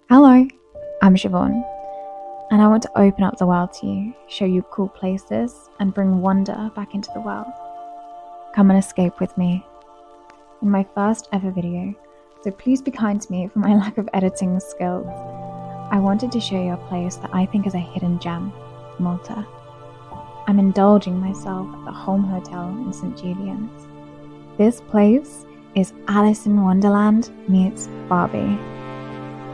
Hello, I'm Siobhan, and I want to open up the world to you, show you cool places, and bring wonder back into the world. Come and escape with me in my first ever video, so please be kind to me for my lack of editing skills. I wanted to show you a place that I think is a hidden gem, Malta. I'm indulging myself at the Holm Hotel in St Julians. This place is Alice in Wonderland meets Barbie.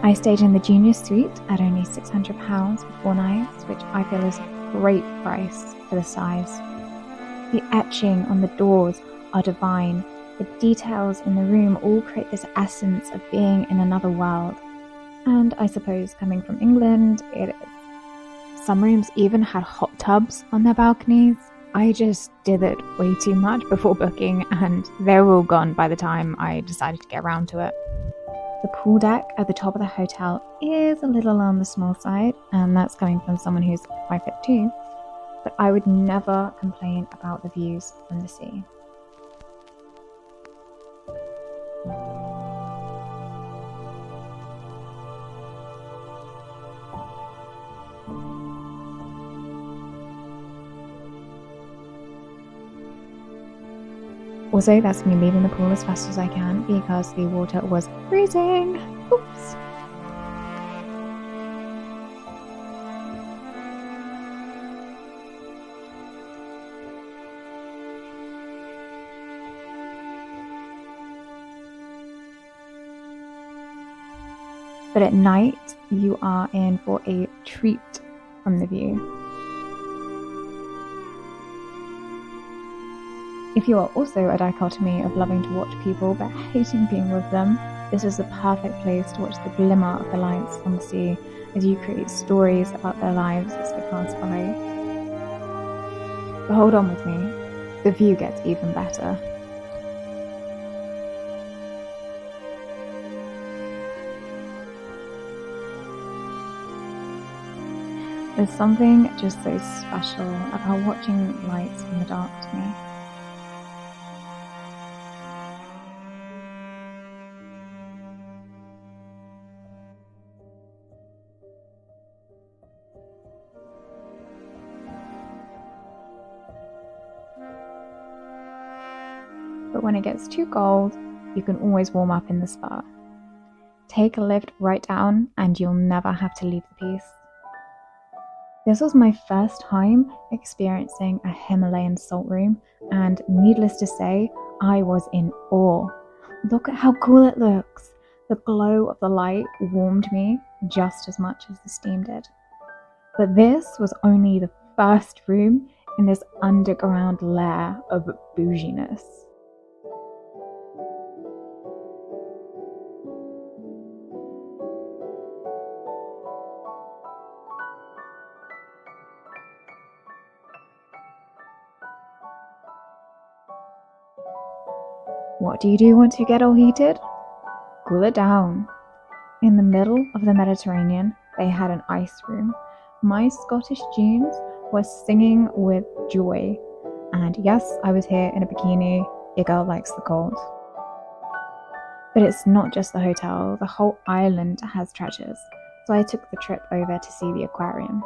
I stayed in the junior suite at only £600 for 4 nights, which I feel is a great price for the size. The etching on the doors are divine. The details in the room all create this essence of being in another world. And I suppose coming from England, it is. Some rooms even had hot tubs on their balconies. I just did it way too much before booking, and they were all gone by the time I decided to get around to it. The pool deck at the top of the hotel is a little on the small side, and that's coming from someone who's 5'2", but I would never complain about the views from the sea. Also, that's me leaving the pool as fast as I can because the water was freezing. Oops. But at night, you are in for a treat from the view. If you are also a dichotomy of loving to watch people but hating being with them, this is the perfect place to watch the glimmer of the lights on the sea as you create stories about their lives as they pass by. But hold on with me, the view gets even better. There's something just so special about watching lights in the dark to me. But when it gets too cold, you can always warm up in the spa. Take a lift right down and you'll never have to leave the piece. This was my first time experiencing a Himalayan salt room, and needless to say, I was in awe. Look at how cool it looks. The glow of the light warmed me just as much as the steam did. But this was only the first room in this underground lair of bouginess. What do you do once you get all heated? Cool it down. In the middle of the Mediterranean, they had an ice room. My Scottish dunes were singing with joy. And yes, I was here in a bikini. Your girl likes the cold. But it's not just the hotel, the whole island has treasures. So I took the trip over to see the aquarium.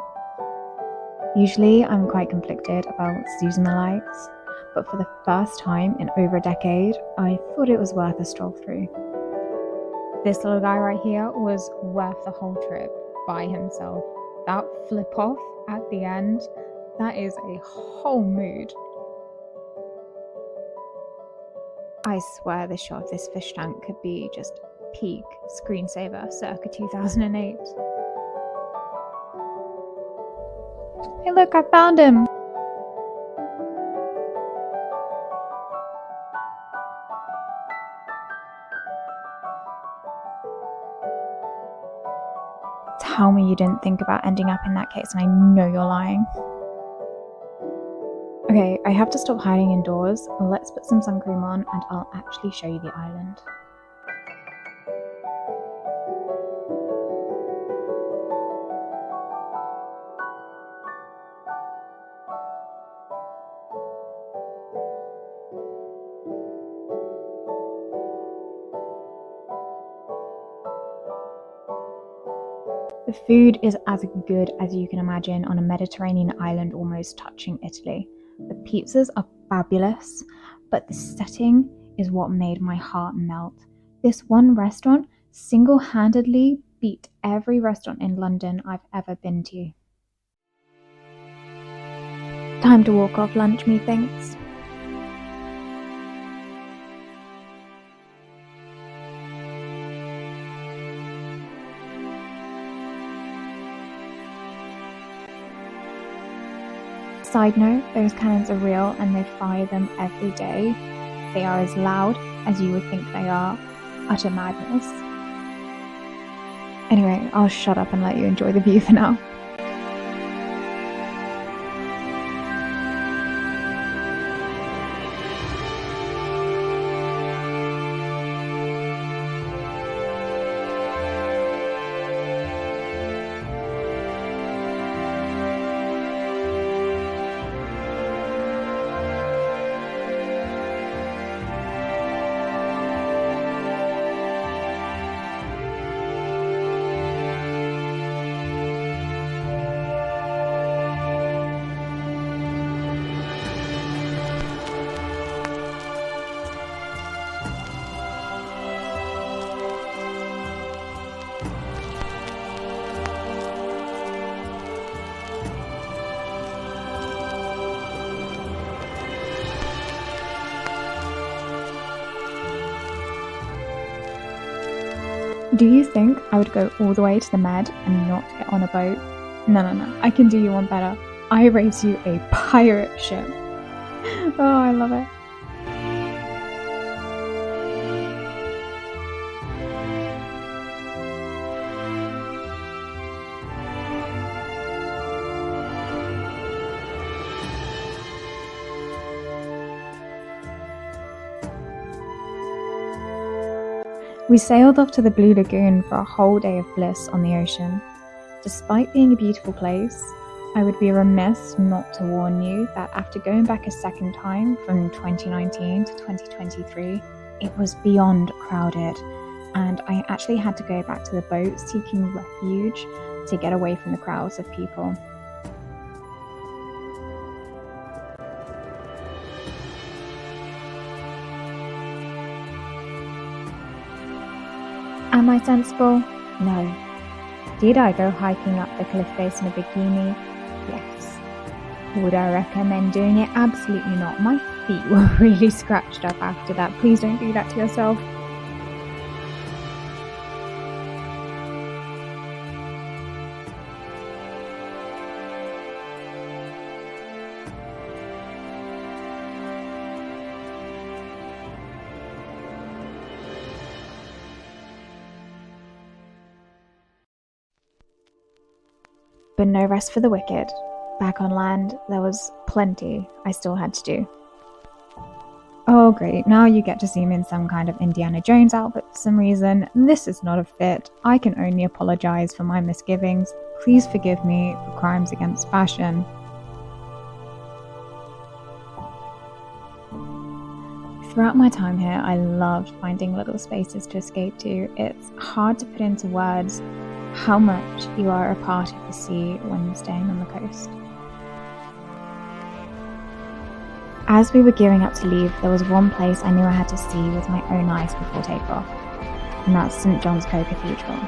Usually I'm quite conflicted about zoos and the likes, but for the first time in over a decade, I thought it was worth a stroll through. This little guy right here was worth the whole trip by himself. That flip off at the end, that is a whole mood. I swear the shot of this fish tank could be just peak screensaver circa 2008. Hey look, I found him! Tell me you didn't think about ending up in that case, and I know you're lying. Okay, I have to stop hiding indoors. Let's put some sun cream on and I'll actually show you the island. The food is as good as you can imagine on a Mediterranean island almost touching Italy. The pizzas are fabulous, but the setting is what made my heart melt. This one restaurant single-handedly beat every restaurant in London I've ever been to. Time to walk off lunch, methinks. Side note, those cannons are real and they fire them every day. They are as loud as you would think they are. Utter madness. Anyway, I'll shut up and let you enjoy the view for now. Do you think I would go all the way to the Med and not get on a boat? No, I can do you one better. I race you a pirate ship. Oh, I love it. We sailed off to the Blue Lagoon for a whole day of bliss on the ocean. Despite being a beautiful place, I would be remiss not to warn you that after going back a second time from 2019 to 2023, it was beyond crowded, and I actually had to go back to the boat seeking refuge to get away from the crowds of people. Am I sensible? No. Did I go hiking up the cliff face in a bikini? Yes. Would I recommend doing it? Absolutely not. My feet were really scratched up after that. Please don't do that to yourself. But no rest for the wicked. Back on land, there was plenty I still had to do. Oh great, now you get to see me in some kind of Indiana Jones outfit for some reason. This is not a fit. I can only apologize for my misgivings. Please forgive me for crimes against fashion. Throughout my time here, I loved finding little spaces to escape to. It's hard to put into words how much you are a part of the sea when staying on the coast. As we were gearing up to leave, there was one place I knew I had to see with my own eyes before takeoff, and that's St John's Cathedral.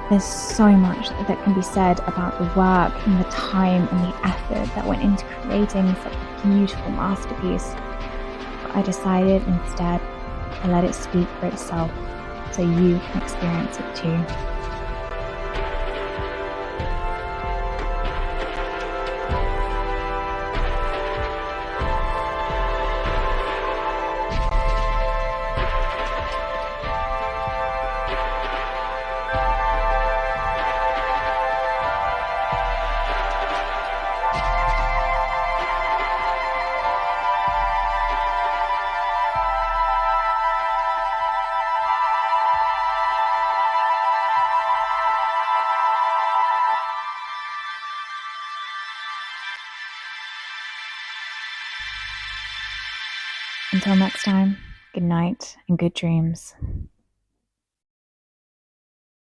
There's so much that can be said about the work and the time and the effort that went into creating such a beautiful masterpiece, but I decided instead to let it speak for itself so you can experience it too. Until next time, good night and good dreams.